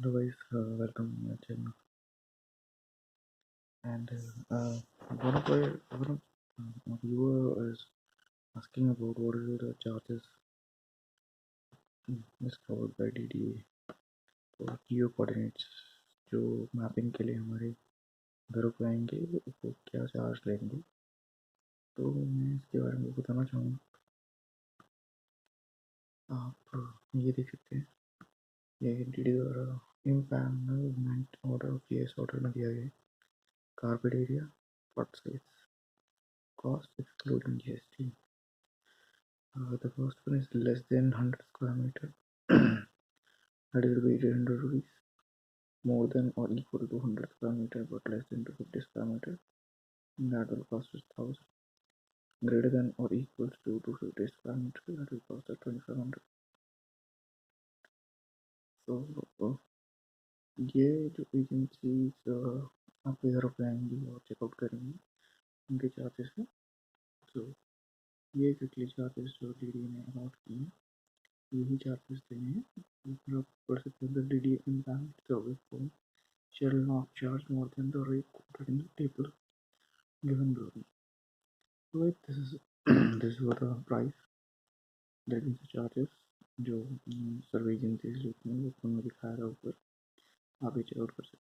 Otherwise, welcome to my channel. And one of my viewer is asking about what are the charges discovered by DDA for geo coordinates जो mapping के लिए हमारे घरों पे आएंगे वो क्या चार्ज लेंगे। तो मैं इसके बारे में बताना चाहूँगा। आप ये देख सकते हैं, ये DDA द्वारा इम्पैनलमेंट ऑर्डर जीएस ऑर्डर में दिया गया है। Carpet area plot size cost excluding GST. The first one is less than 100 square meter. That will be 800 rupees. More than or equal to 100 square meter but less than 250 square meter. That will cost us 1000. Greater than or equals to 250 square meter. That will cost us 2500. So ये जो agencies आपके घर पे आएंगी और checkout करेंगी उनके charges हैं। तो ये क्विकली चार्जेस जो DDA ने अलाउट किए हैं यही चार्जेस देने हैं। ऊपर आप पढ़ सकते हैं DDA impact service for shall not charge more than the rate quoted in the table given below. So this is what the price, that is the charges जो सर्वे एजेंसीज लेती हैं वो उनमें दिखाया था ऊपर, आप ये चेकआउट कर सकते हैं।